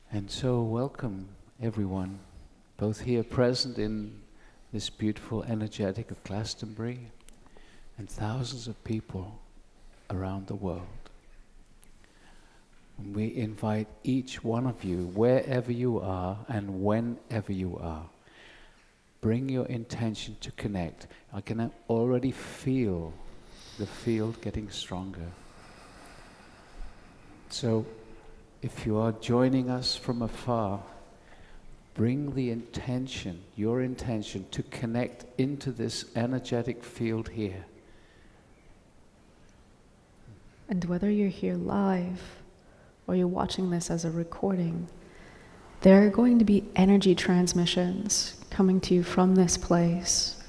And so welcome everyone, both here present in this beautiful energetic of Glastonbury and thousands of people around the world. And we invite each one of you, wherever you are and whenever you are, bring your intention to connect. I can already feel the field getting stronger. So if you are joining us from afar, bring the intention, your intention, to connect into this energetic field here. And whether you're here live or you're watching this as a recording, there are going to be energy transmissions coming to you from this place.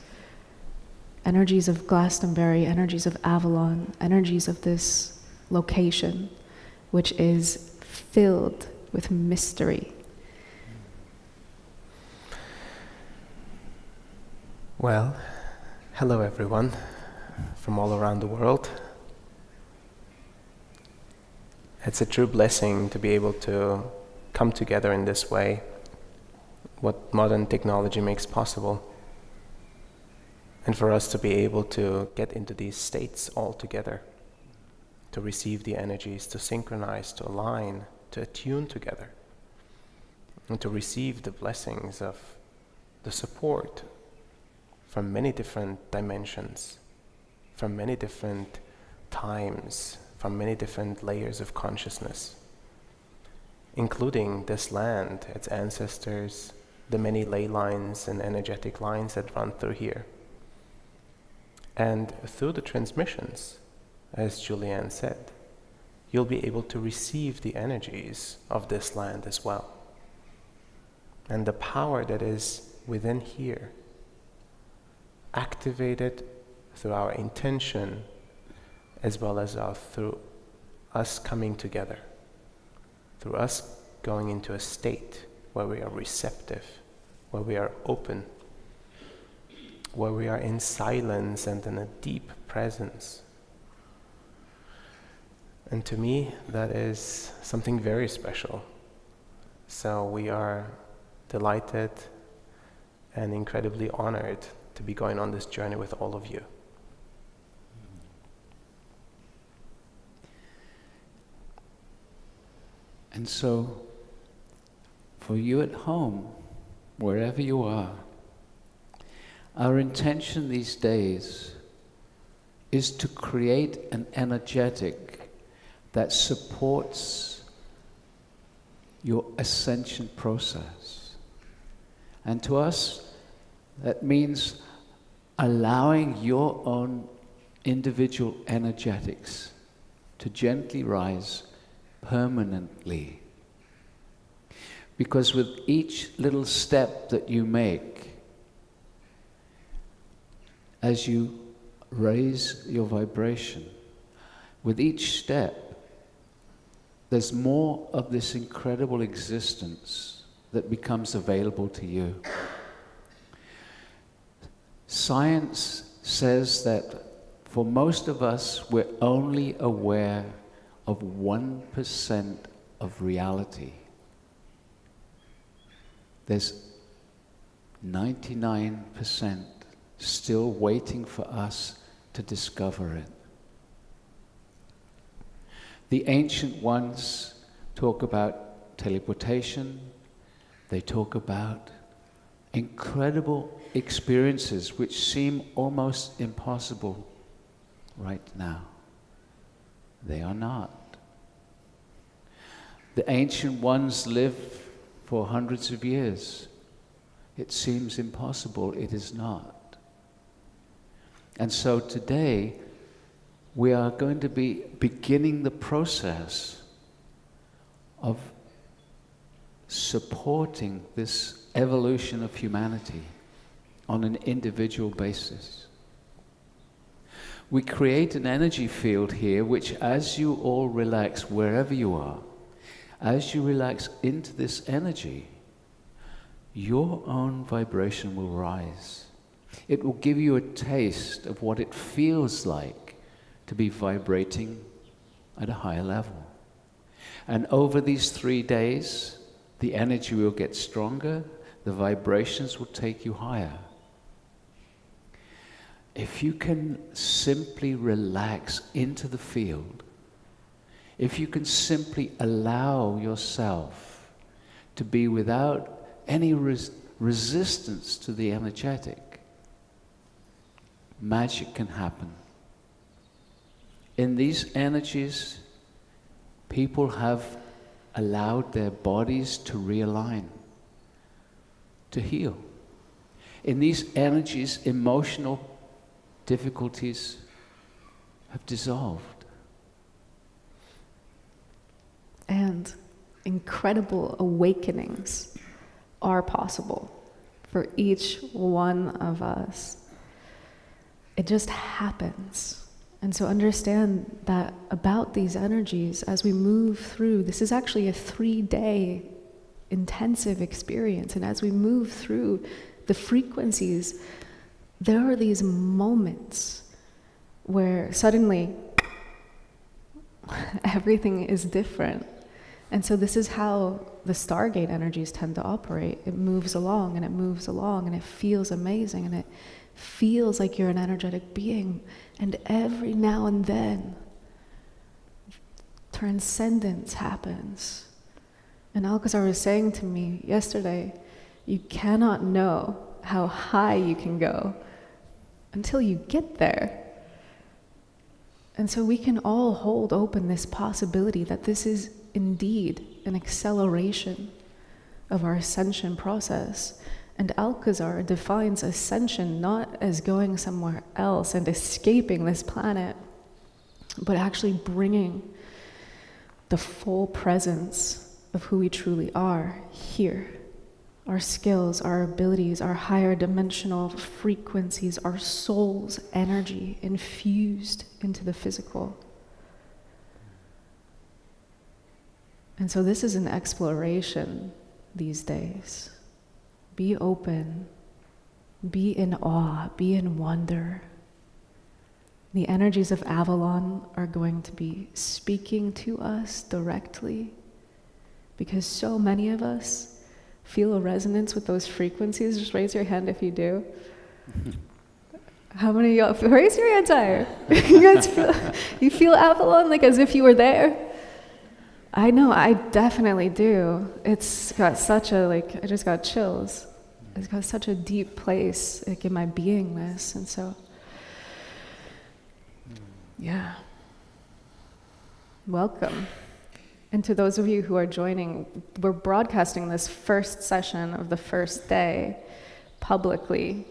Energies of Glastonbury, energies of Avalon, energies of this location, which is filled with mystery. Well, hello everyone from all around the world. It's a true blessing to be able to come together in this way, what modern technology makes possible, and for us to be able to get into these states all together, to receive the energies, to synchronize, to align, to attune together, and to receive the blessings of the support from many different dimensions, from many different times, from many different layers of consciousness, including this land, its ancestors, the many ley lines and energetic lines that run through here. And through the transmissions, as Julieanne said, you'll be able to receive the energies of this land as well. And the power that is within here, activated through our intention, as well as through us coming together, through us going into a state where we are receptive, where we are open, where we are in silence and in a deep presence. And to me, that is something very special. So we are delighted and incredibly honored to be going on this journey with all of you. And so, for you at home, wherever you are, our intention these days is to create an energetic that supports your ascension process. And to us, that means allowing your own individual energetics to gently rise permanently. Because with each little step that you make, as you raise your vibration, with each step, there's more of this incredible existence that becomes available to you. Science says that for most of us, we're only aware of 1% of reality. There's 99% still waiting for us to discover it. The ancient ones talk about teleportation. They talk about incredible experiences which seem almost impossible right now. They are not. The ancient ones lived for hundreds of years. It seems impossible. It is not. And so today, we are going to be beginning the process of supporting this evolution of humanity on an individual basis. We create an energy field here which, as you all relax wherever you are, as you relax into this energy, your own vibration will rise. It will give you a taste of what it feels like to be vibrating at a higher level. And over these 3 days, The energy will get stronger, the vibrations will take you higher. If you can simply relax into the field, if you can simply allow yourself to be without any resistance to the energetic, magic can happen. In these energies, people have allowed their bodies to realign, to heal. In these energies, emotional difficulties have dissolved. And incredible awakenings are possible for each one of us. It just happens. And so understand that about these energies as we move through, this is actually a 3-day intensive experience. And as we move through the frequencies, there are these moments where suddenly everything is different. And so this is how the Stargate energies tend to operate. It moves along and it moves along and it feels amazing and it feels like you're an energetic being. And every now and then, transcendence happens. And Alcazar was saying to me yesterday, you cannot know how high you can go until you get there. And so we can all hold open this possibility that this is indeed an acceleration of our ascension process. And Alcazar defines ascension not as going somewhere else and escaping this planet, but actually bringing the full presence of who we truly are here. Our skills, our abilities, our higher dimensional frequencies, our soul's energy infused into the physical. And so this is an exploration these days. Be open, be in awe, be in wonder. The energies of Avalon are going to be speaking to us directly because so many of us feel a resonance with those frequencies. Just raise your hand if you do. How many of y'all, raise your hands higher. You guys feel Avalon like as if you were there? I know, I definitely do. It's got such a, I just got chills. It's got such a deep place, in my beingness, and so, yeah. Welcome. And to those of you who are joining, we're broadcasting this first session of the first day publicly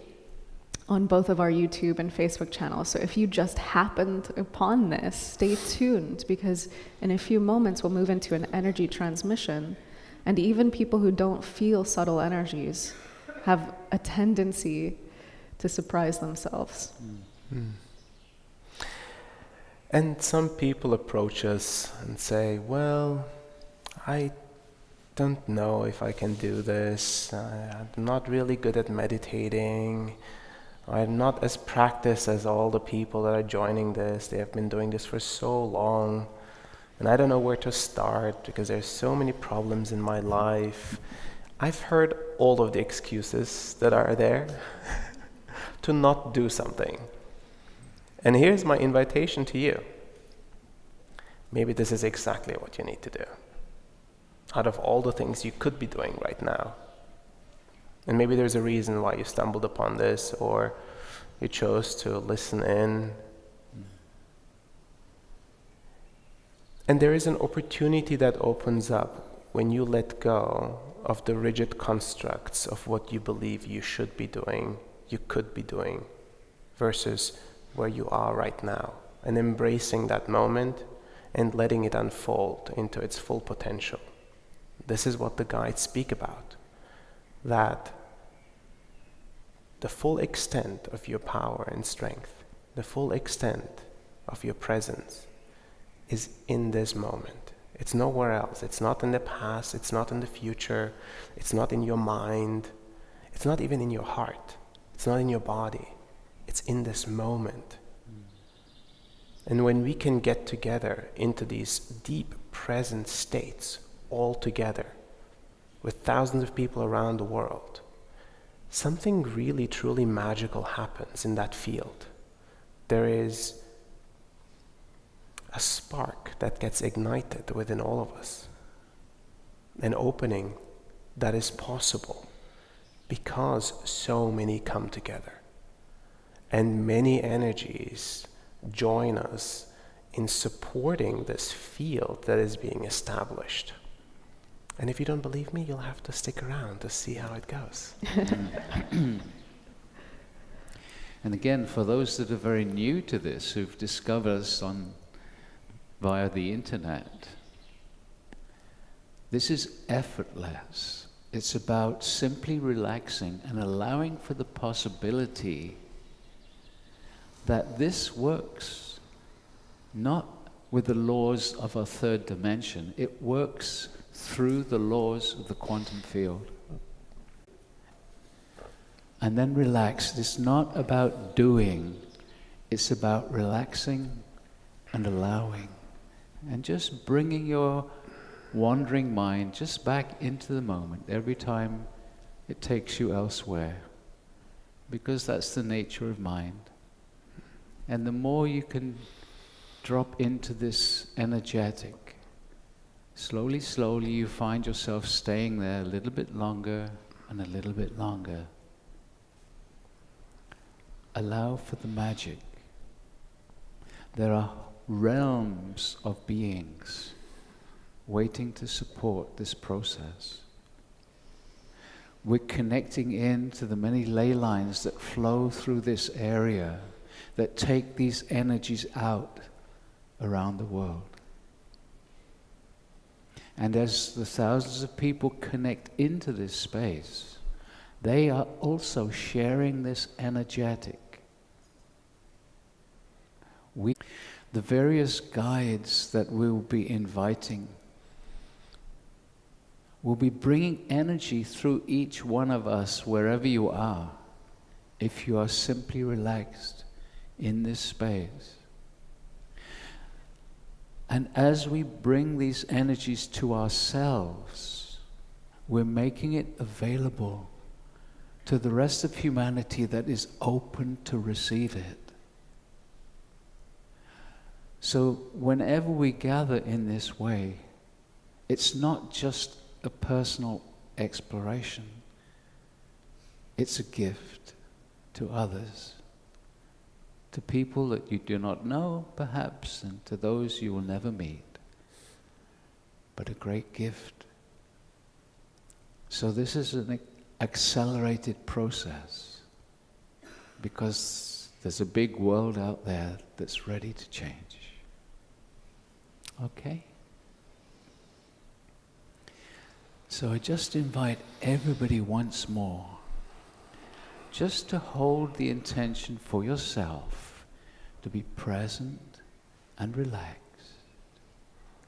on both of our YouTube and Facebook channels. So if you just happened upon this, stay tuned, because in a few moments we'll move into an energy transmission. And even people who don't feel subtle energies have a tendency to surprise themselves. And some people approach us and say, well, I don't know if I can do this. I'm not really good at meditating. I'm not as practiced as all the people that are joining this. They have been doing this for so long. And I don't know where to start because there's so many problems in my life. I've heard all of the excuses that are there to not do something. And here's my invitation to you. Maybe this is exactly what you need to do. Out of all the things you could be doing right now. And maybe there's a reason why you stumbled upon this, or you chose to listen in. And there is an opportunity that opens up when you let go of the rigid constructs of what you believe you should be doing, you could be doing, versus where you are right now, and embracing that moment and letting it unfold into its full potential. This is what the guides speak about, that the full extent of your power and strength, the full extent of your presence is in this moment. It's nowhere else. It's not in the past, it's not in the future, it's not in your mind, it's not even in your heart, it's not in your body, it's in this moment. And when we can get together into these deep present states all together, with thousands of people around the world, something really truly magical happens in that field. There is a spark that gets ignited within all of us, an opening that is possible because so many come together and many energies join us in supporting this field that is being established. And if you don't believe me, you'll have to stick around to see how it goes. And again, for those that are very new to this, who've discovered us via the internet, this is effortless. It's about simply relaxing and allowing for the possibility that this works not with the laws of a third dimension. It works through the laws of the quantum field. And then relax. It's not about doing, it's about relaxing and allowing. And just bringing your wandering mind just back into the moment every time it takes you elsewhere. Because that's the nature of mind. And the more you can drop into this energetic, slowly, slowly you find yourself staying there a little bit longer and a little bit longer. Allow for the magic. There are realms of beings waiting to support this process. We're connecting into the many ley lines that flow through this area that take these energies out around the world. And as the thousands of people connect into this space, they are also sharing this energetic. The various guides that we'll be inviting will be bringing energy through each one of us wherever you are, if you are simply relaxed in this space. And as we bring these energies to ourselves, we're making it available to the rest of humanity that is open to receive it. So whenever we gather in this way, it's not just a personal exploration. It's a gift to others, to people that you do not know, perhaps, and to those you will never meet. But a great gift. So this is an accelerated process, because there's a big world out there that's ready to change. Okay? So I just invite everybody once more just to hold the intention for yourself to be present and relaxed.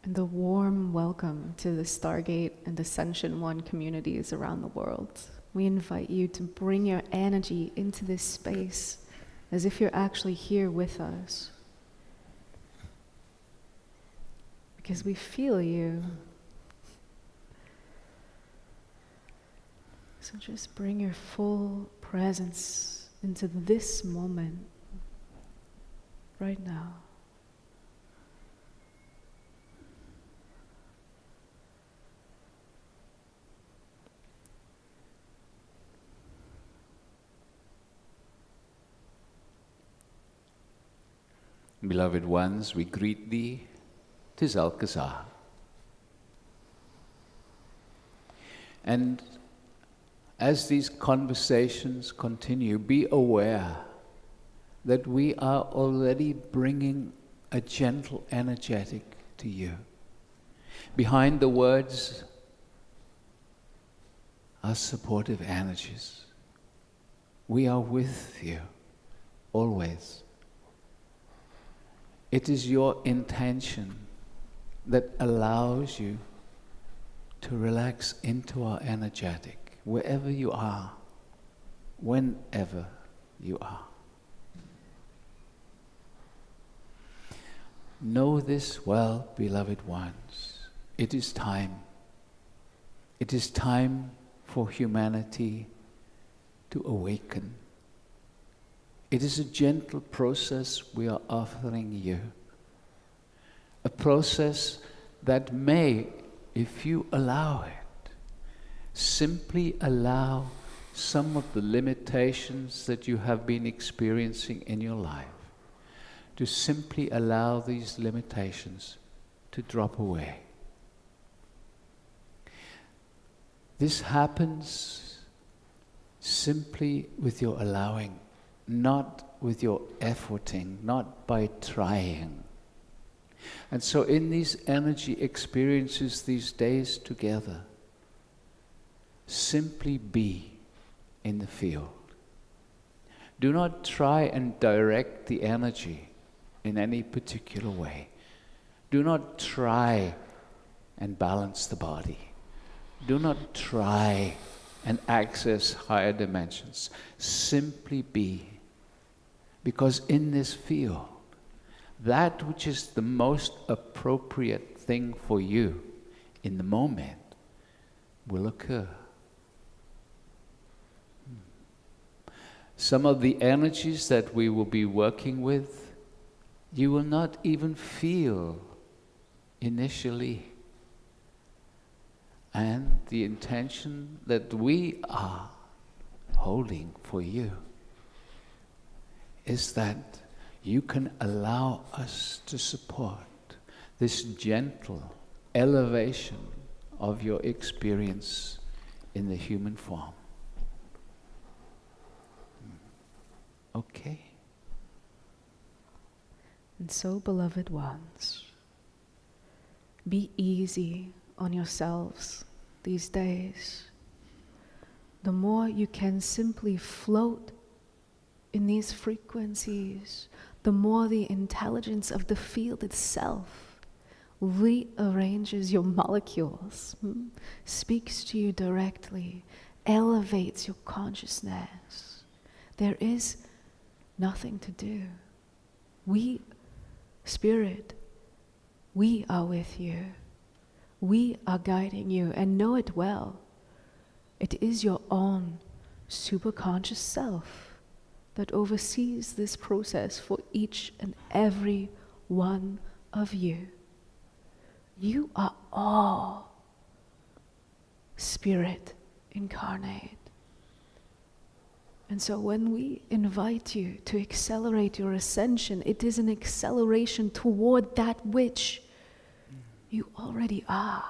And a warm welcome to the Stargate and Ascension 1 communities around the world. We invite you to bring your energy into this space as if you're actually here with us. Because we feel you. So just bring your full presence into this moment, right now. Beloved ones, we greet thee, 'tis Alcazar. And as these conversations continue, be aware that we are already bringing a gentle energetic to you. Behind the words are supportive energies. We are with you, always. It is your intention that allows you to relax into our energetic, wherever you are, whenever you are. Know this well, beloved ones. It is time. It is time for humanity to awaken. It is a gentle process we are offering you. A process that may, if you allow it, simply allow some of the limitations that you have been experiencing in your life, to simply allow these limitations to drop away. This happens simply with your allowing, not with your efforting, not by trying. And so in these energy experiences, these days together, simply be in the field. Do not try and direct the energy in any particular way. Do not try and balance the body. Do not try and access higher dimensions. Simply be. Because in this field, that which is the most appropriate thing for you in the moment will occur. Some of the energies that we will be working with, you will not even feel initially. And the intention that we are holding for you is that you can allow us to support this gentle elevation of your experience in the human form. Okay? And so, beloved ones, be easy on yourselves these days. The more you can simply float in these frequencies, the more the intelligence of the field itself rearranges your molecules, speaks to you directly, elevates your consciousness. There is nothing to do. We, Spirit, we are with you. We are guiding you, and know it well. It is your own superconscious self that oversees this process for each and every one of you. You are all Spirit incarnate. And so when we invite you to accelerate your ascension, it is an acceleration toward that which you already are.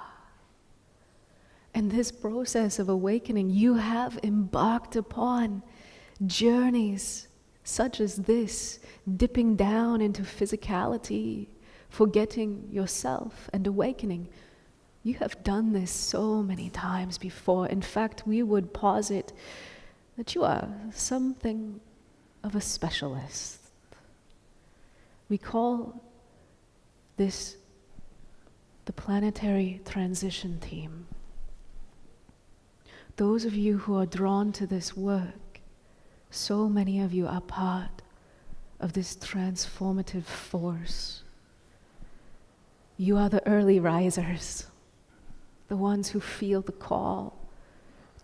And this process of awakening, you have embarked upon journeys such as this, dipping down into physicality, forgetting yourself and awakening. You have done this so many times before. In fact, we would posit that you are something of a specialist. We call this the Planetary Transition Team. Those of you who are drawn to this work, so many of you are part of this transformative force. You are the early risers, the ones who feel the call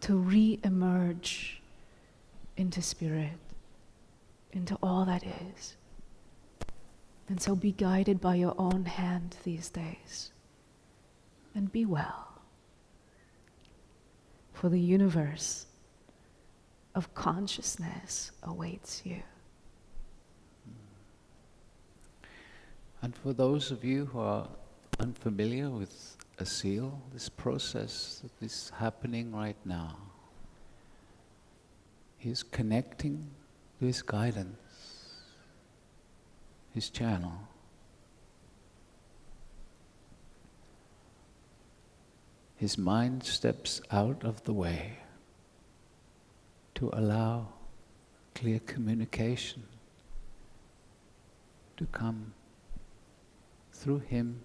to re-emerge into spirit, into all that is. And so be guided by your own hand these days. And be well. For the universe of consciousness awaits you. And for those of you who are unfamiliar with Asil, this process that is happening right now, he's connecting to his guidance, his channel. His mind steps out of the way to allow clear communication to come through him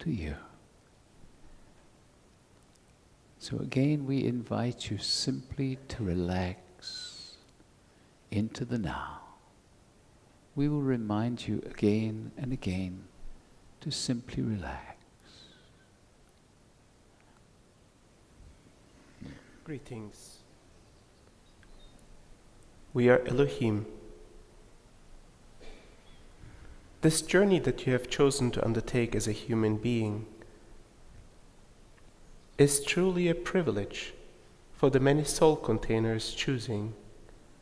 to you. So again, we invite you simply to relax into the now. We will remind you again and again to simply relax. Greetings. We are Elohim. This journey that you have chosen to undertake as a human being is truly a privilege for the many soul containers choosing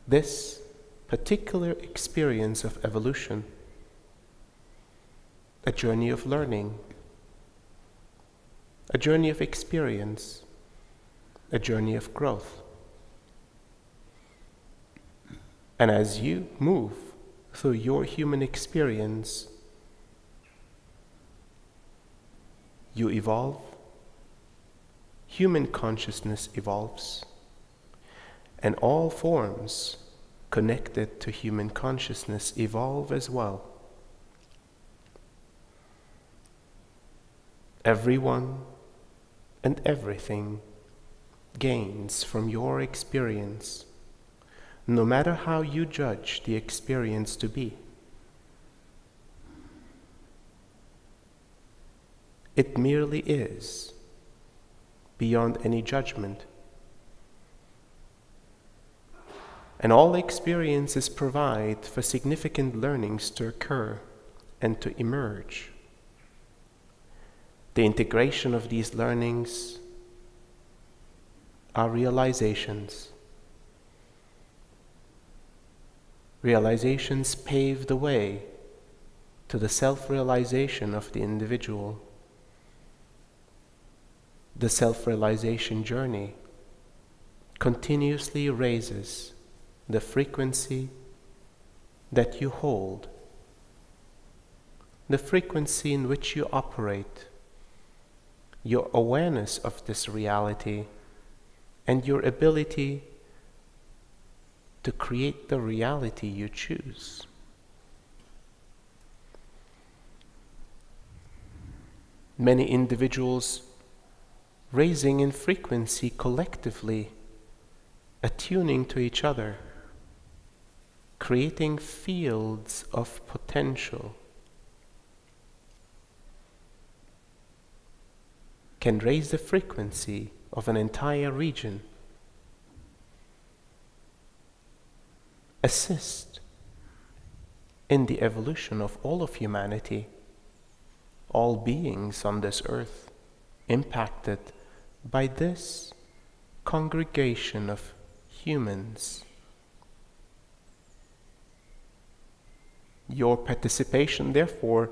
this particular experience of evolution, a journey of learning, a journey of experience, a journey of growth. And as you move through your human experience, you evolve, human consciousness evolves, and all forms connected to human consciousness evolve as well. Everyone and everything gains from your experience, no matter how you judge the experience to be. It merely is, beyond any judgment. And all experiences provide for significant learnings to occur and to emerge. The integration of these learnings are realizations. Realizations pave the way to the self-realization of the individual. The self-realization journey continuously raises the frequency that you hold, the frequency in which you operate, your awareness of this reality, and your ability to create the reality you choose. Many individuals raising in frequency collectively, attuning to each other, creating fields of potential, can raise the frequency of an entire region, assist in the evolution of all of humanity, all beings on this earth impacted by this congregation of humans. Your participation, therefore,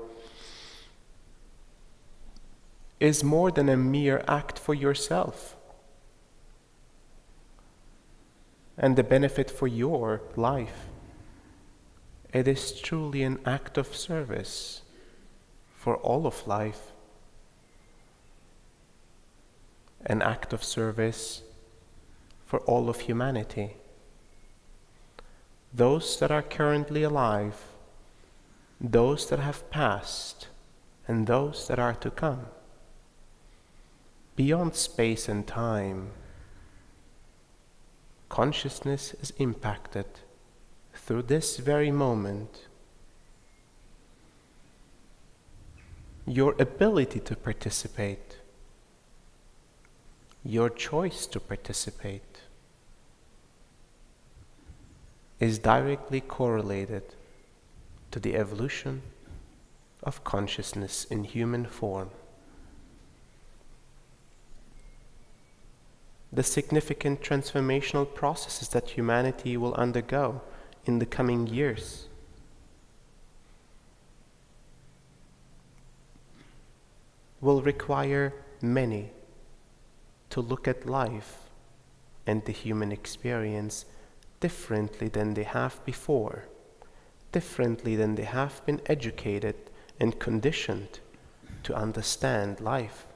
is more than a mere act for yourself and the benefit for your life. It is truly an act of service for all of life, an act of service for all of humanity. Those that are currently alive, those that have passed, and those that are to come. Beyond space and time, consciousness is impacted through this very moment. Your ability to participate, your choice to participate, is directly correlated to the evolution of consciousness in human form. The significant transformational processes that humanity will undergo in the coming years will require many to look at life and the human experience differently than they have before, differently than they have been educated and conditioned to understand life,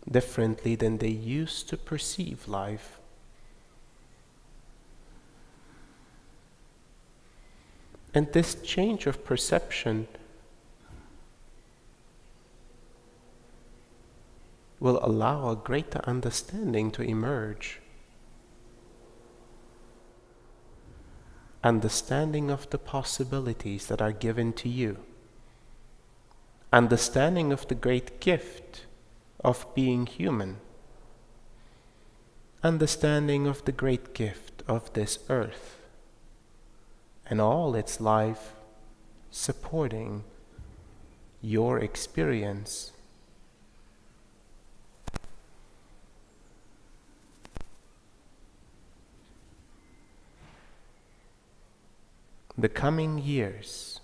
differently than they used to perceive life. And this change of perception will allow a greater understanding to emerge. Understanding of the possibilities that are given to you. Understanding of the great gift of being human. understanding of the great gift of this earth and all its life supporting your experience. The coming years,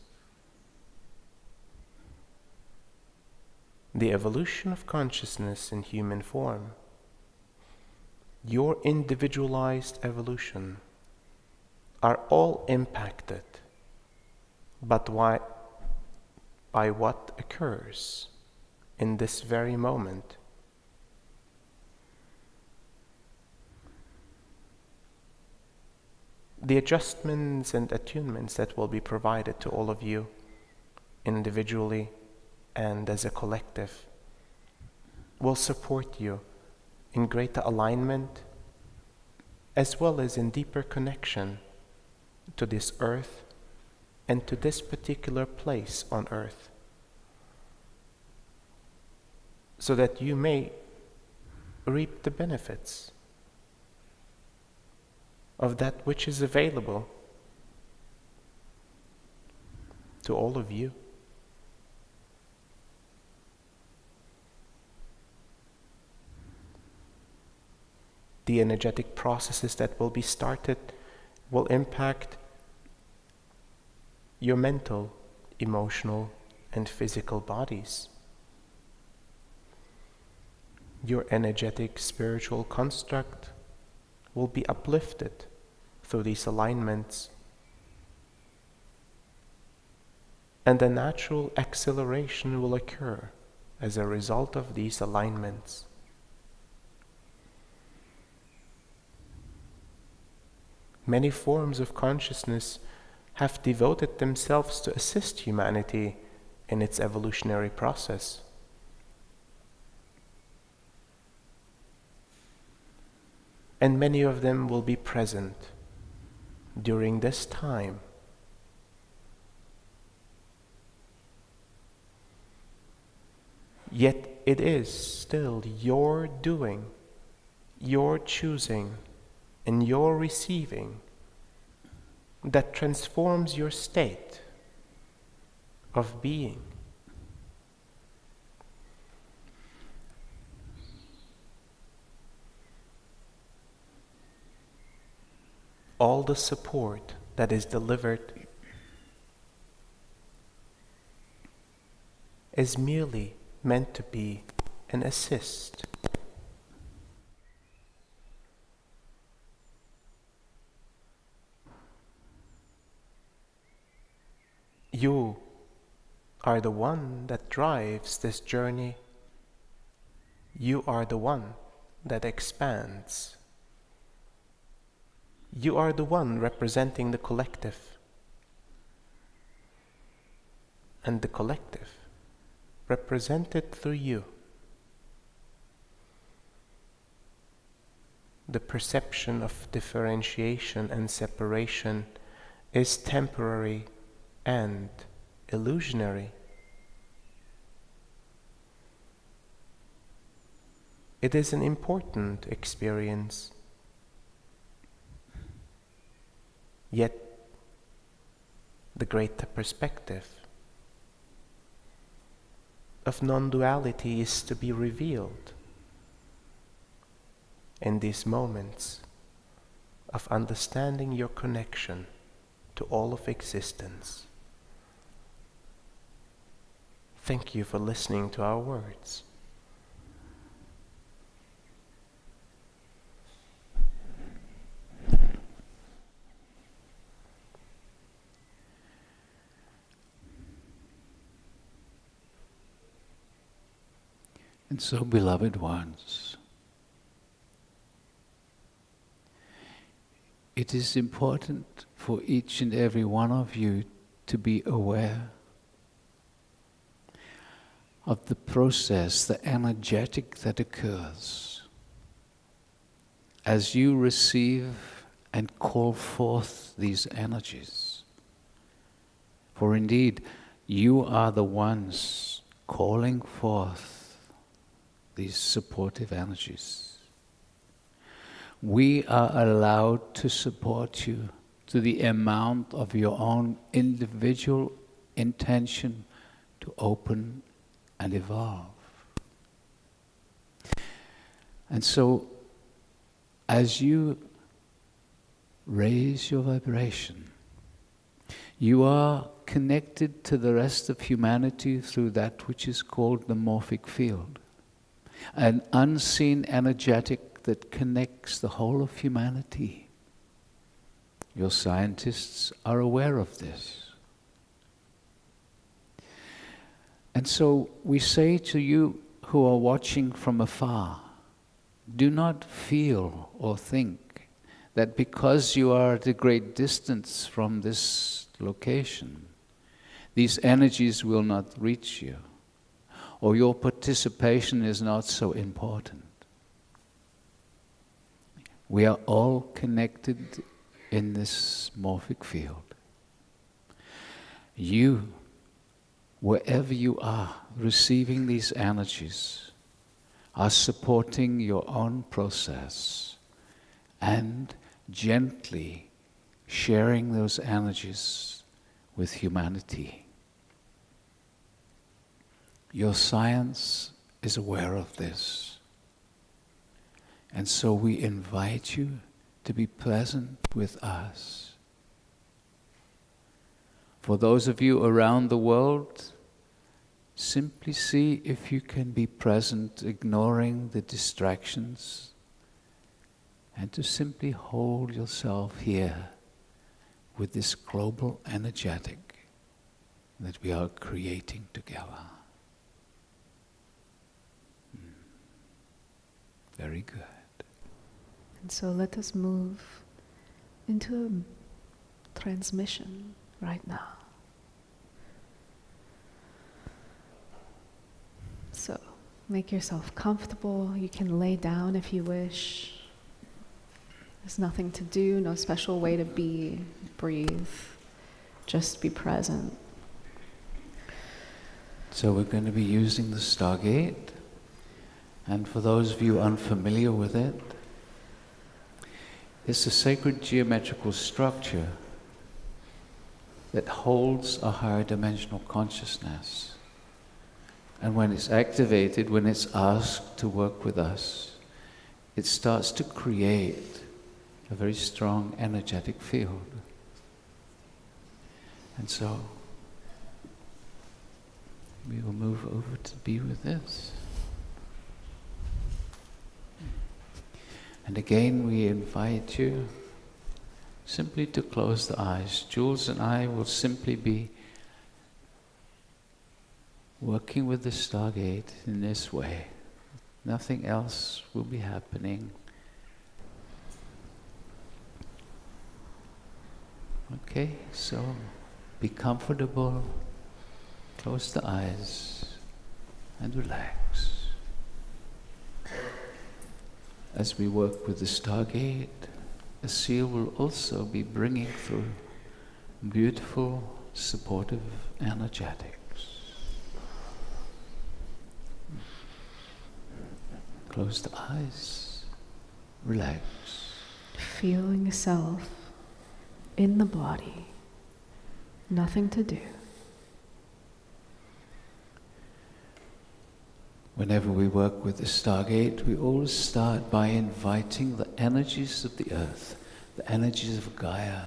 the evolution of consciousness in human form, your individualized evolution are all impacted but by what occurs in this very moment. The adjustments and attunements that will be provided to all of you individually and as a collective will support you in greater alignment as well as in deeper connection to this earth and to this particular place on earth, so that you may reap the benefits of that which is available to all of you. The energetic processes that will be started will impact your mental, emotional, and physical bodies. Your energetic spiritual construct will be uplifted through these alignments, and a natural acceleration will occur as a result of these alignments. Many forms of consciousness have devoted themselves to assist humanity in its evolutionary process. And many of them will be present during this time. Yet it is still your doing, your choosing, and your receiving that transforms your state of being. All the support that is delivered is merely meant to be an assist. You are the one that drives this journey. You are the one that expands. You are the one representing the collective. And the collective represented through you. The perception of differentiation and separation is temporary and illusionary. It is an important experience, yet the greater perspective of non-duality is to be revealed in these moments of understanding your connection to all of existence. Thank you for listening to our words. And so, beloved ones, it is important for each and every one of you to be aware of the process, the energetic that occurs as you receive and call forth these energies. For indeed, you are the ones calling forth these supportive energies. We are allowed to support you to the amount of your own individual intention to open and evolve. And so, as you raise your vibration, you are connected to the rest of humanity through that which is called the Morphic Field, an unseen energetic that connects the whole of humanity. Your scientists are aware of this. And so we say to you who are watching from afar, do not feel or think that because you are at a great distance from this location, these energies will not reach you, or your participation is not so important. We are all connected in this morphic field. You, wherever you are, receiving these energies, are supporting your own process and gently sharing those energies with humanity. Your science is aware of this. And so we invite you to be present with us. For those of you around the world, simply see if you can be present, ignoring the distractions, and to simply hold yourself here with this global energetic that we are creating together. Very good. And so let us move into a transmission right now. So make yourself comfortable. You can lay down if you wish. There's nothing to do, no special way to be. Breathe. Just be present. So we're going to be using the Stargate. And for those of you unfamiliar with it, it's a sacred geometrical structure that holds a higher dimensional consciousness. And when it's activated, when it's asked to work with us, it starts to create a very strong energetic field. And so we will move over to be with this. And again, we invite you simply to close the eyes. Jules and I will simply be working with the Stargate in this way. Nothing else will be happening. Okay, so be comfortable, close the eyes, and relax. As we work with the Stargate, Asil will also be bringing through beautiful, supportive energetics. Close the eyes, relax. Feeling yourself in the body, nothing to do. Whenever we work with the Stargate, we always start by inviting the energies of the earth, the energies of Gaia.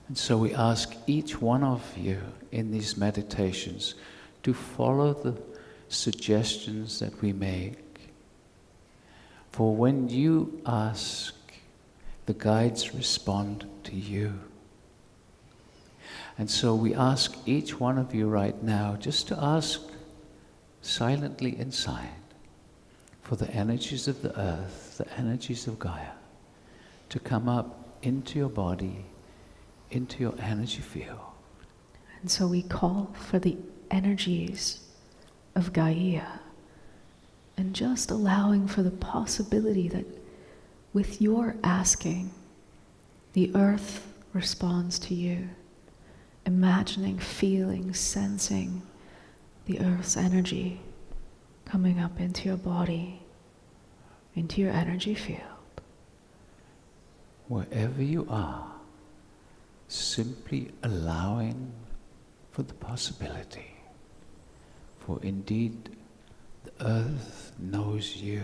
And so we ask each one of you in these meditations to follow the suggestions that we make. For when you ask, the guides respond to you. And so we ask each one of you right now just to ask silently inside for the energies of the earth, the energies of Gaia, to come up into your body, into your energy field. And so we call for the energies of Gaia, and just allowing for the possibility that with your asking, the earth responds to you, imagining, feeling, sensing the earth's energy coming up into your body, into your energy field. wherever you are, simply allowing for the possibility. For indeed, the earth knows you.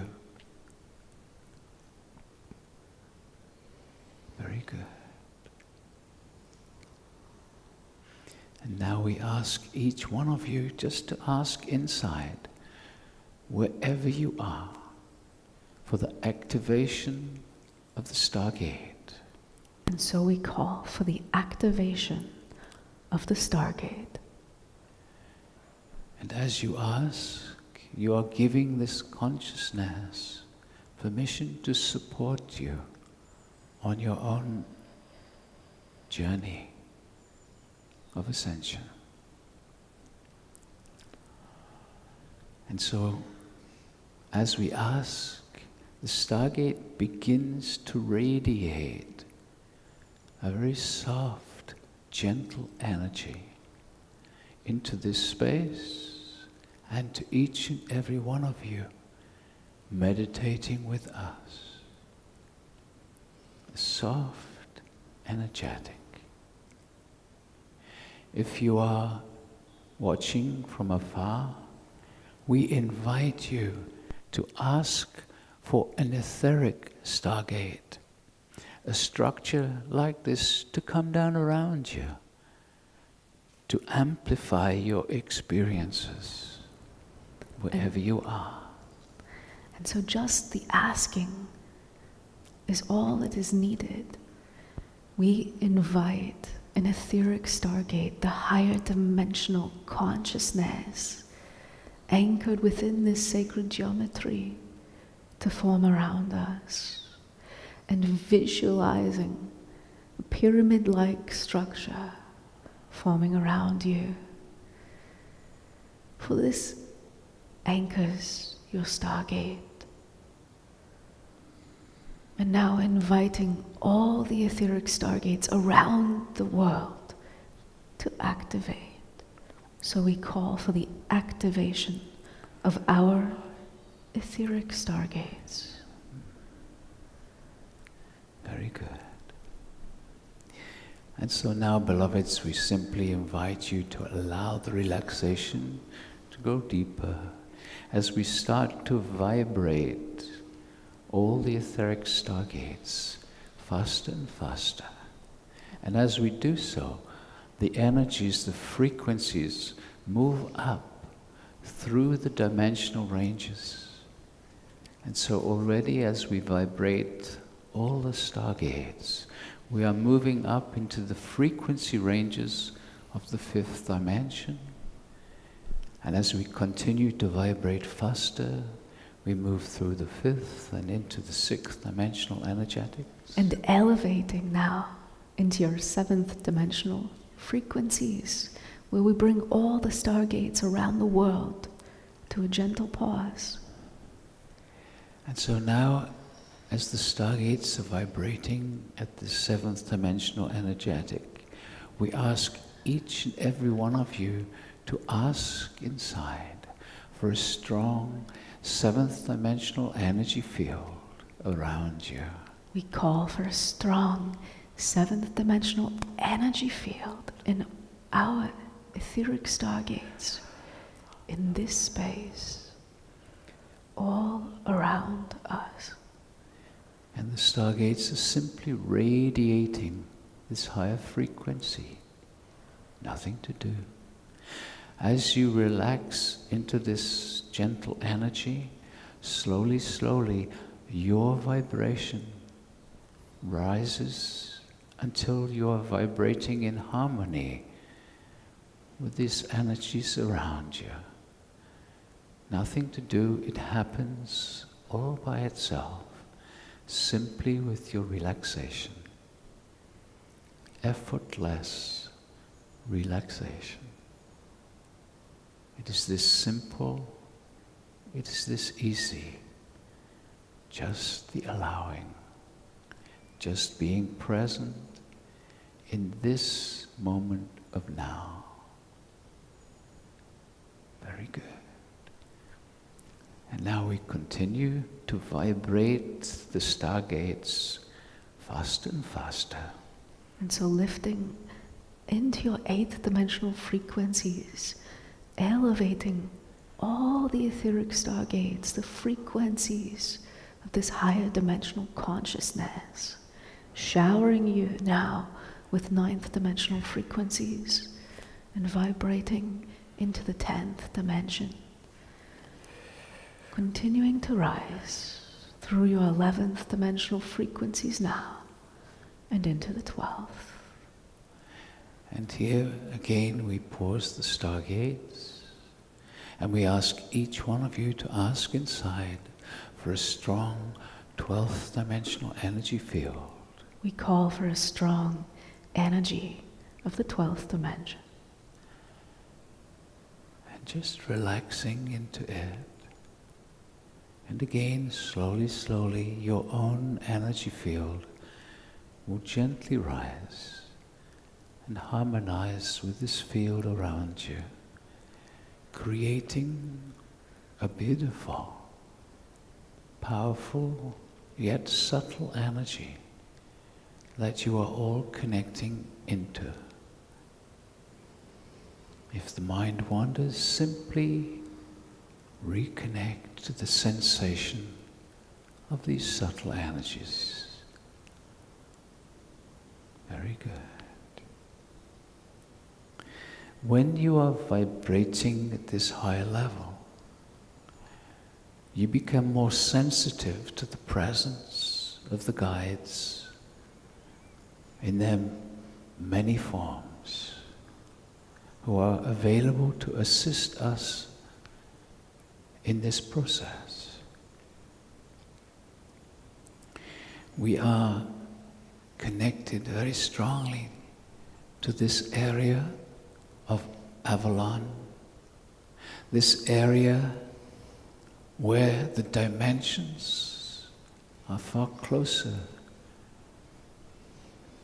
Very good. And now we ask each one of you just to ask inside, wherever you are, for the activation of the Stargate. And so we call for the activation of the Stargate. And as you ask, you are giving this consciousness permission to support you on your own journey of ascension. And so, as we ask, the Stargate begins to radiate a very soft, gentle energy into this space and to each and every one of you meditating with us. Soft, energetic. If you are watching from afar, we invite you to ask for an etheric Stargate, a structure like this to come down around you, to amplify your experiences wherever you are. And so just the asking is all that is needed. We invite an etheric Stargate, the higher dimensional consciousness, anchored within this sacred geometry, to form around us, and visualizing a pyramid-like structure forming around you. For this anchors your Stargate. And now inviting all the etheric Stargates around the world to activate. So we call for the activation of our etheric Stargates. Very good. And so now, beloveds, we simply invite you to allow the relaxation to go deeper as we start to vibrate all the etheric Stargates faster and faster. And as we do so, the energies, the frequencies move up through the dimensional ranges. And so already as we vibrate all the Stargates, we are moving up into the frequency ranges of the fifth dimension. And as we continue to vibrate faster, we move through the fifth and into the sixth dimensional energetics. And elevating now into your seventh dimensional frequencies, where we bring all the Stargates around the world to a gentle pause. And so now, as the Stargates are vibrating at the seventh dimensional energetic, we ask each and every one of you to ask inside for a strong seventh dimensional energy field around you. We call for a strong seventh dimensional energy field in our etheric Stargates, in this space, all around us. And the Stargates are simply radiating this higher frequency. Nothing to do. As you relax into this gentle energy, slowly, slowly, your vibration rises until you are vibrating in harmony with these energies around you. Nothing to do, it happens all by itself, simply with your relaxation. Effortless relaxation. It is this simple, it is this easy, just the allowing, just being present in this moment of now. Very good. And now we continue to vibrate the Stargates faster and faster. And so lifting into your 8th dimensional frequencies, elevating all the etheric stargates, the frequencies of this higher dimensional consciousness, showering you now with 9th dimensional frequencies and vibrating into the 10th dimension. Continuing to rise through your 11th dimensional frequencies now and into the 12th. And here again we pause the stargates and we ask each one of you to ask inside for a strong 12th dimensional energy field. We call for a strong energy of the 12th dimension. And just relaxing into it. And again, slowly, slowly, your own energy field will gently rise and harmonize with this field around you, creating a beautiful, powerful, yet subtle energy that you are all connecting into. If the mind wanders, simply reconnect to the sensation of these subtle energies. Very good. When you are vibrating at this higher level, you become more sensitive to the presence of the guides in their many forms, who are available to assist us in this process. We are connected very strongly to this area of Avalon, this area where the dimensions are far closer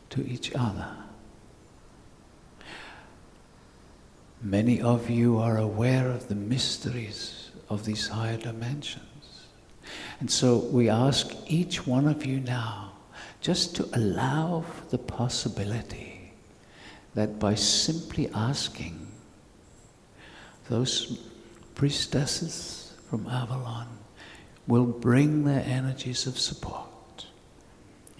to each other. Many of you are aware of the mysteries of these higher dimensions. And so we ask each one of you now just to allow for the possibility that by simply asking, those priestesses from Avalon will bring their energies of support.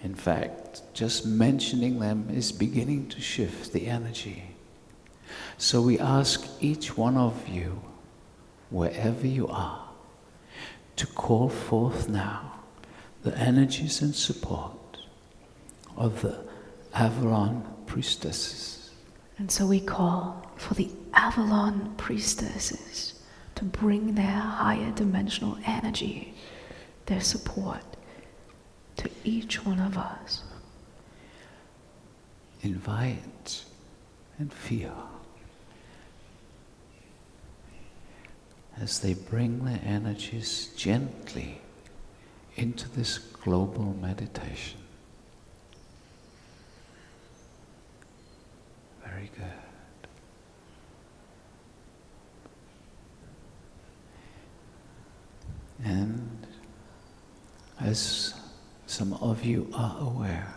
In fact, just mentioning them is beginning to shift the energy. So we ask each one of you, wherever you are, to call forth now the energies and support of the Avalon priestesses. And so we call for the Avalon priestesses to bring their higher dimensional energy, their support to each one of us. Invite and feel as they bring their energies gently into this global meditation. Very good. And as some of you are aware,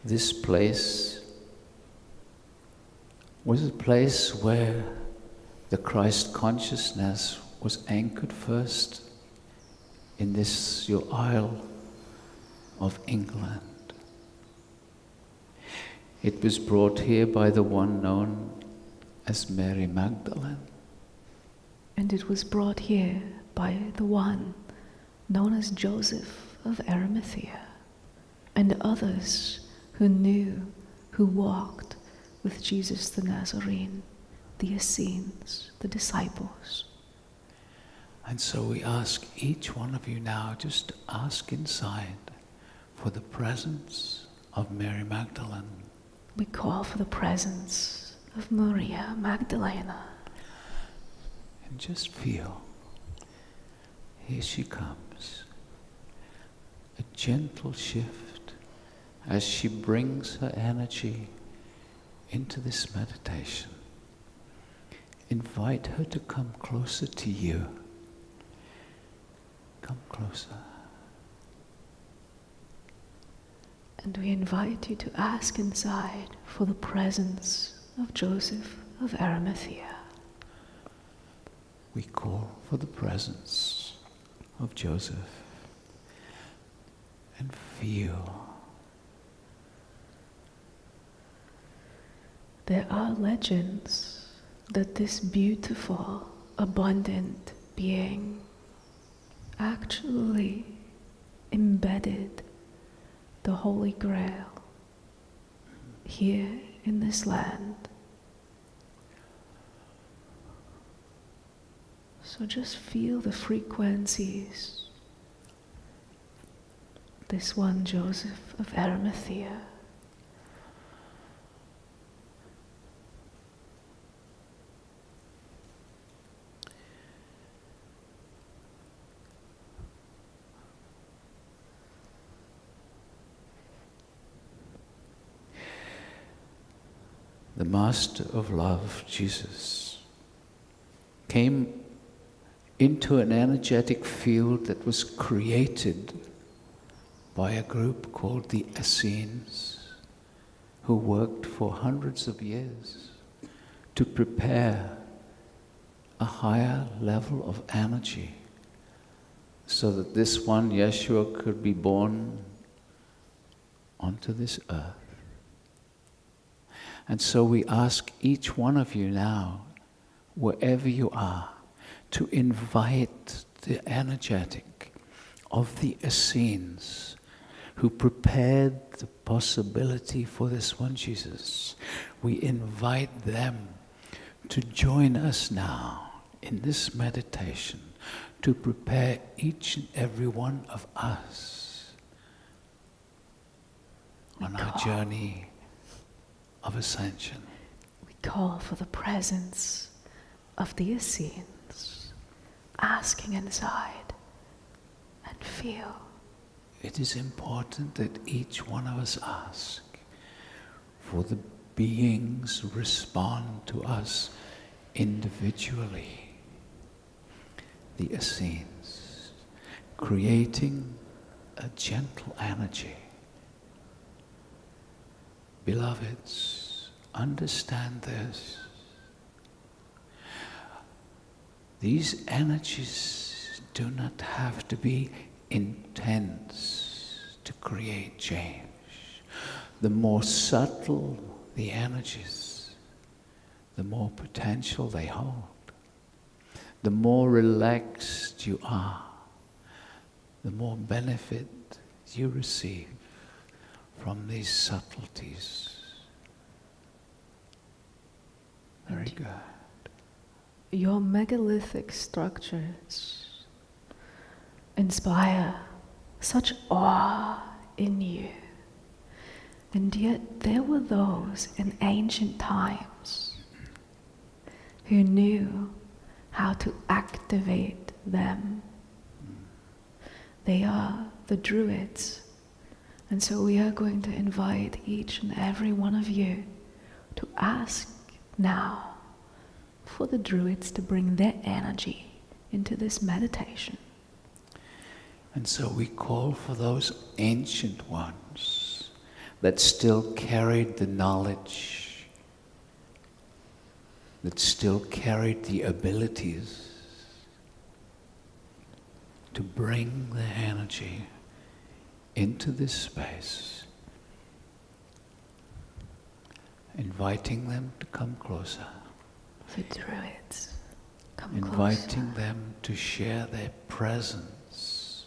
this place was a place where the Christ consciousness was anchored first in this, your Isle of England. It was brought here by the one known as Mary Magdalene. And it was brought here by the one known as Joseph of Arimathea, and others who knew, who walked with Jesus the Nazarene, the Essenes, the disciples. And so we ask each one of you now, just ask inside for the presence of Mary Magdalene. We call for the presence of Maria Magdalena. And just feel, here she comes. A gentle shift as she brings her energy into this meditation. Invite her to come closer to you. Come closer. And we invite you to ask inside for the presence of Joseph of Arimathea. We call for the presence of Joseph and feel. There are legends that this beautiful, abundant being actually embedded the Holy Grail here in this land. So just feel the frequencies. This one, Joseph of Arimathea. The Master of Love, Jesus, came into an energetic field that was created by a group called the Essenes, who worked for hundreds of years to prepare a higher level of energy so that this one, Yeshua, could be born onto this earth. And so we ask each one of you now, wherever you are, to invite the energetic of the Essenes who prepared the possibility for this one Jesus. We invite them to join us now in this meditation to prepare each and every one of us on our journey of ascension. We call for the presence of the Essenes, asking inside and feel. It is important that each one of us ask, for the beings respond to us individually. The Essenes, creating a gentle energy. Beloveds, understand this. These energies do not have to be intense to create change. The more subtle the energies, the more potential they hold. The more relaxed you are, the more benefit you receive from these subtleties. Very good. Your megalithic structures inspire such awe in you. And yet there were those in ancient times who knew how to activate them. They are the Druids. And so we are going to invite each and every one of you to ask now for the Druids to bring their energy into this meditation. And so we call for those ancient ones that still carried the knowledge, that still carried the abilities to bring their energy into this space, inviting them to come closer. The Druids, come inviting closer. them to share their presence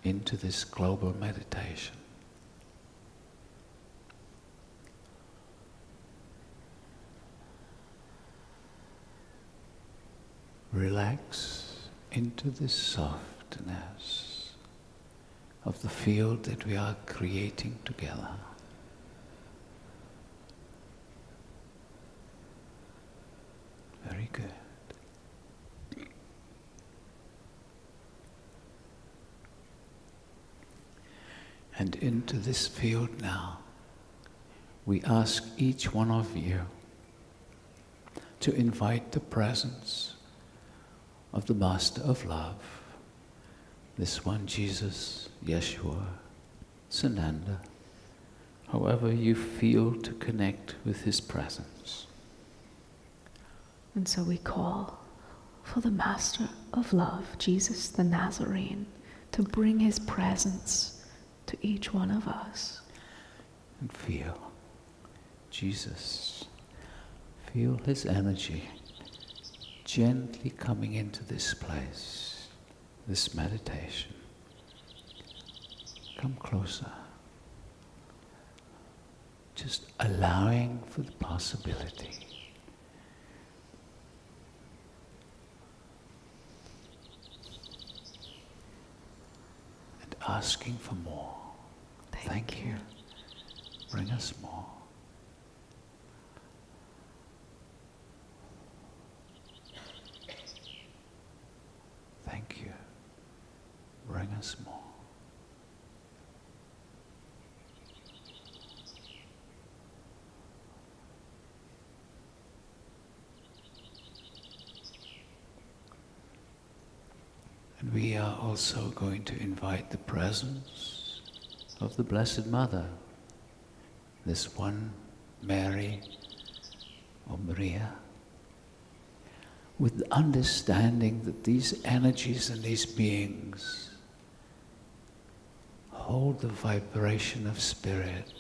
into this global meditation. Relax into this softness of the field that we are creating together. Very good. And into this field now, we ask each one of you to invite the presence of the Master of Love, this one Jesus, Yeshua, Sananda, however you feel to connect with his presence. And so we call for the Master of Love, Jesus the Nazarene, to bring his presence to each one of us. And feel Jesus, feel his energy gently coming into this place, this meditation. Come closer. Just allowing for the possibility. And asking for more. Thank you. Bring us more. Thank you. Bring us more. And we are also going to invite the presence of the Blessed Mother, this one Mary or Maria, with the understanding that these energies and these beings hold the vibration of spirit,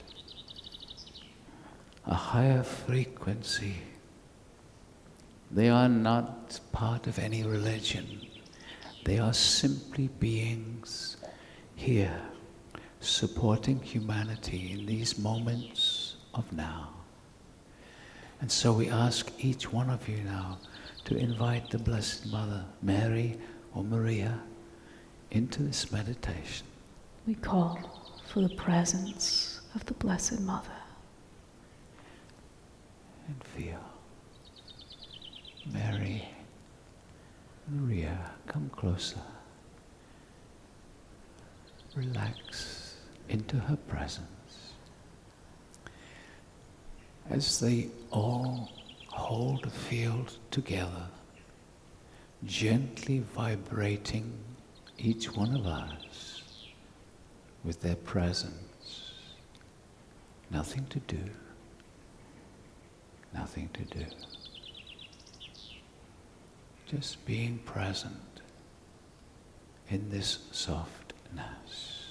a higher frequency. They are not part of any religion. They are simply beings here, supporting humanity in these moments of now. And so we ask each one of you now to invite the Blessed Mother, Mary or Maria, into this meditation. We call for the presence of the Blessed Mother. And feel Mary, Maria, come closer. Relax into her presence. As they all hold a field together, gently vibrating each one of us with their presence. Nothing to do. Nothing to do. Just being present in this softness.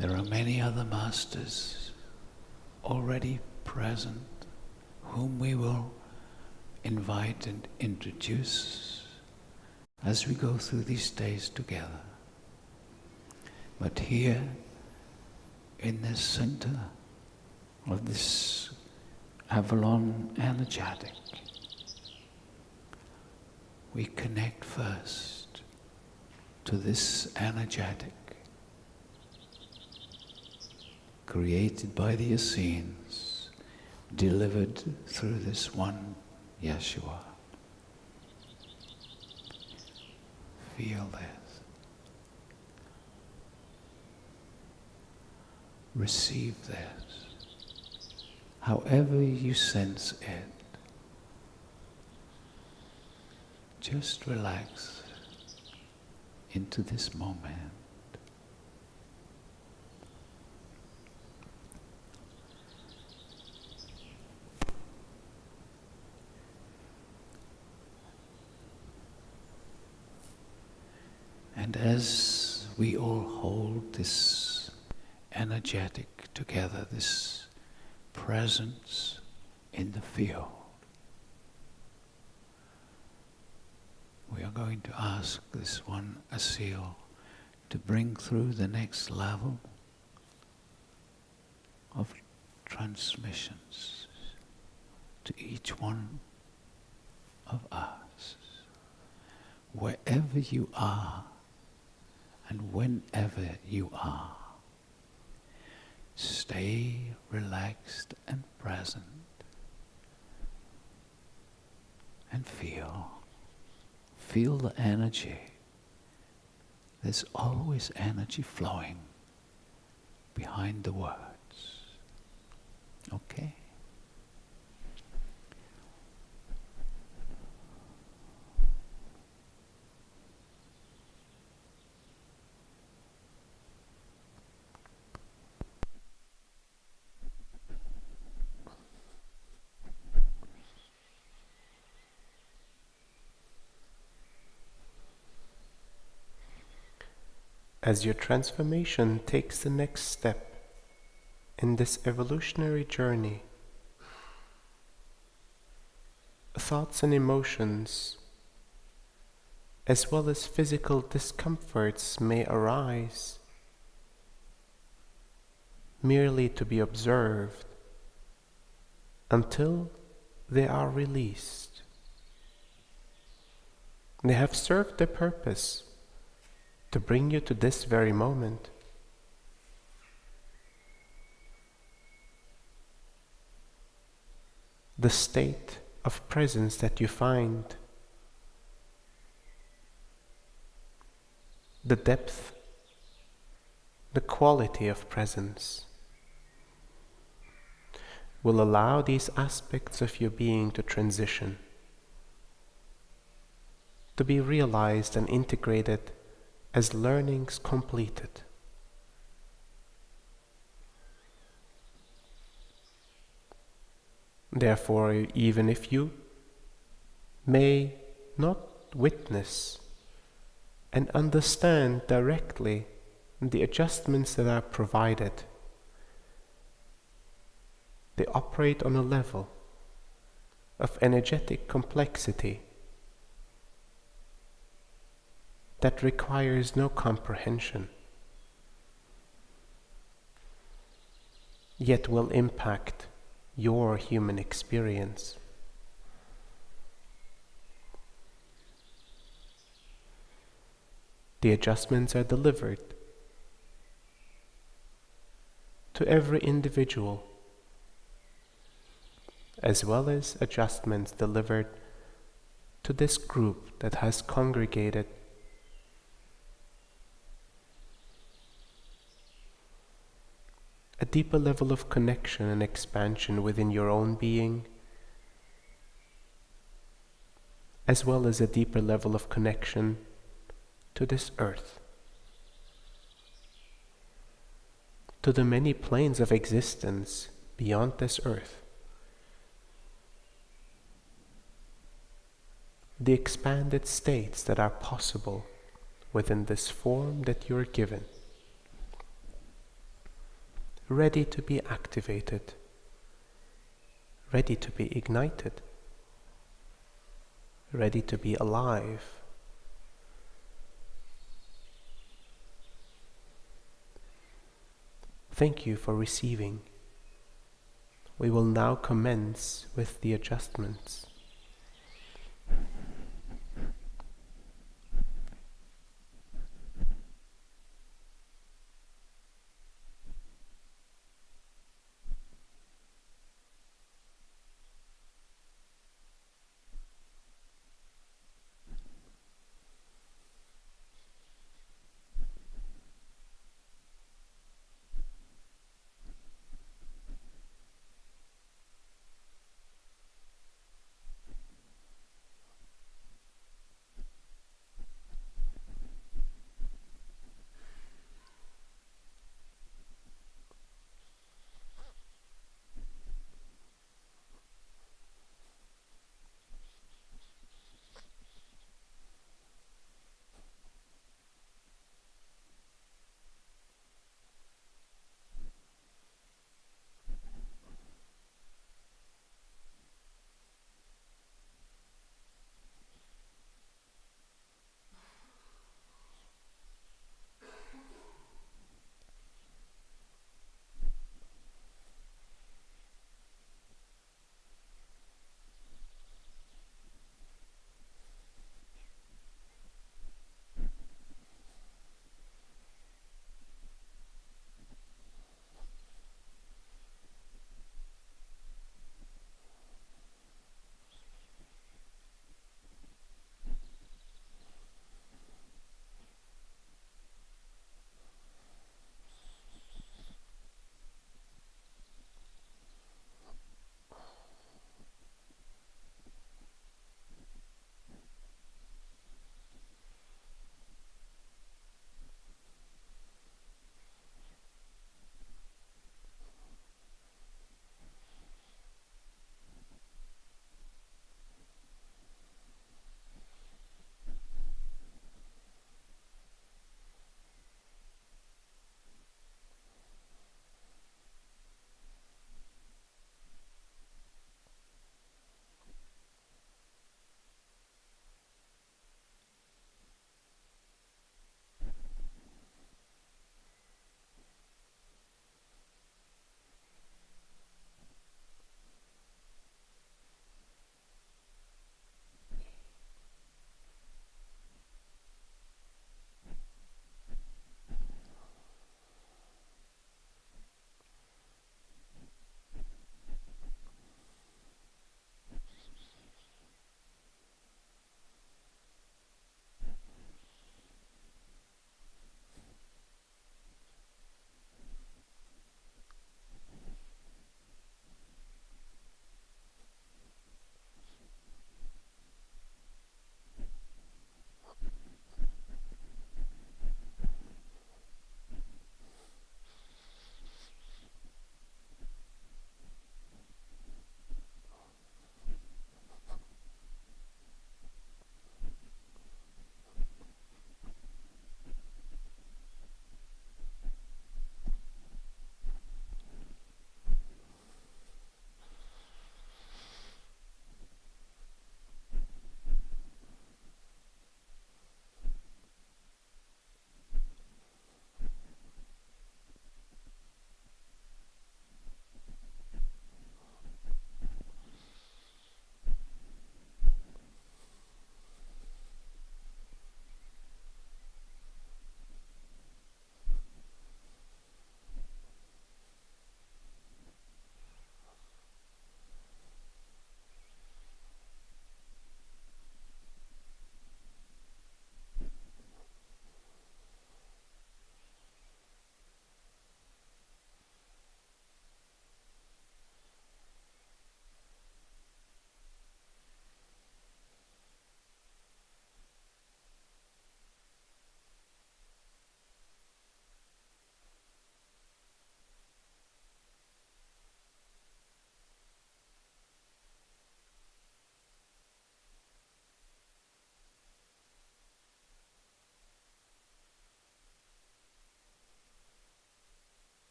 There are many other masters already present whom we will invite and introduce as we go through these days together. But here in the center of this Avalon energetic, we connect first to this energetic created by the Essenes, delivered through this one Yeshua. Feel this. Receive this. However you sense it, just relax into this moment. And as we all hold this energetic together, this presence in the field, we are going to ask this one Asil to bring through the next level of transmissions to each one of us, wherever you are and whenever you are. Stay relaxed and present and feel. Feel the energy. There's always energy flowing behind the words. Okay? As your transformation takes the next step in this evolutionary journey, thoughts and emotions, as well as physical discomforts, may arise, merely to be observed until they are released. They have served their purpose to bring you to this very moment. The state of presence that you find, the depth, the quality of presence, will allow these aspects of your being to transition, to be realized and integrated as learnings completed. Therefore, even if you may not witness and understand directly the adjustments that are provided, they operate on a level of energetic complexity that requires no comprehension, yet will impact your human experience. The adjustments are delivered to every individual, as well as adjustments delivered to this group that has congregated. A deeper level of connection and expansion within your own being, as well as a deeper level of connection to this earth, to the many planes of existence beyond this earth, the expanded states that are possible within this form that you are given, ready to be activated, ready to be ignited, ready to be alive. Thank you for receiving. We will now commence with the adjustments.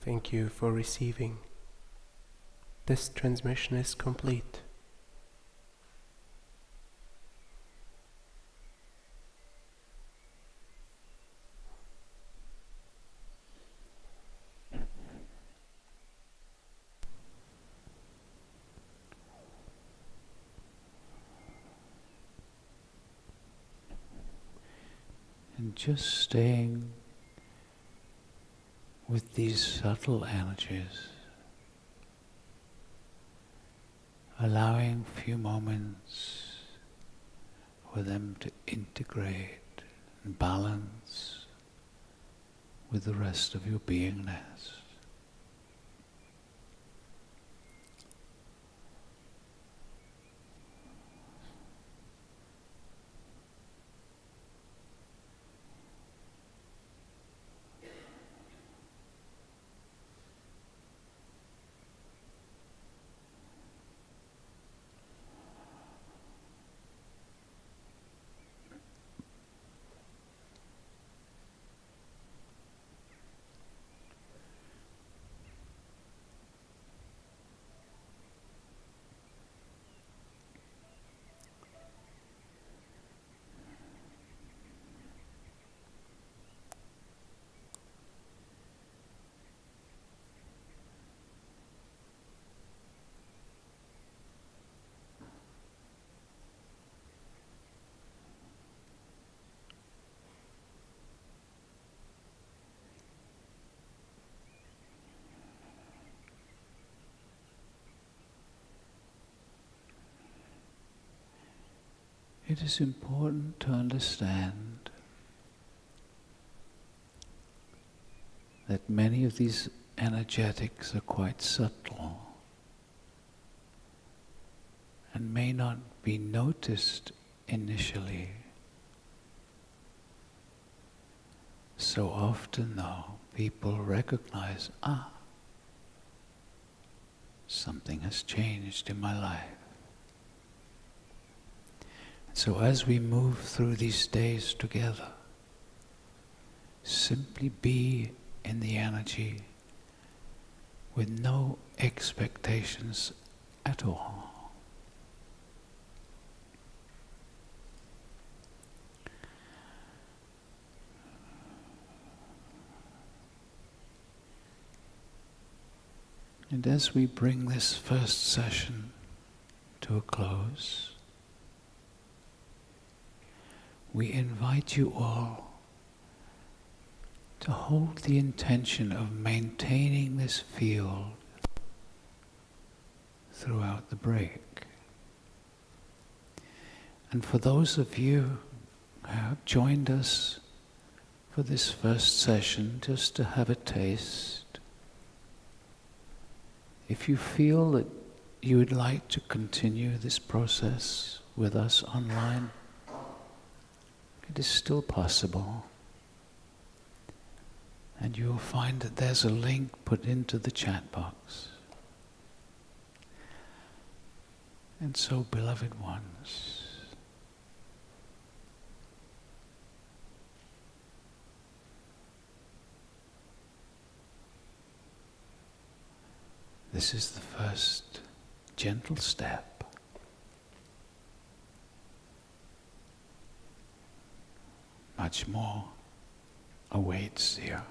Thank you for receiving. This transmission is complete. And just staying with these subtle energies, allowing a few moments for them to integrate and balance with the rest of your beingness. It is important to understand that many of these energetics are quite subtle and may not be noticed initially. So often though, people recognize, something has changed in my life. So as we move through these days together, simply be in the energy with no expectations at all. And as we bring this first session to a close, we invite you all to hold the intention of maintaining this field throughout the break. And for those of you who have joined us for this first session, just to have a taste, if you feel that you would like to continue this process with us online, it is still possible. And you will find that there's a link put into the chat box. And so, beloved ones, this is the first gentle step. Much more awaits here.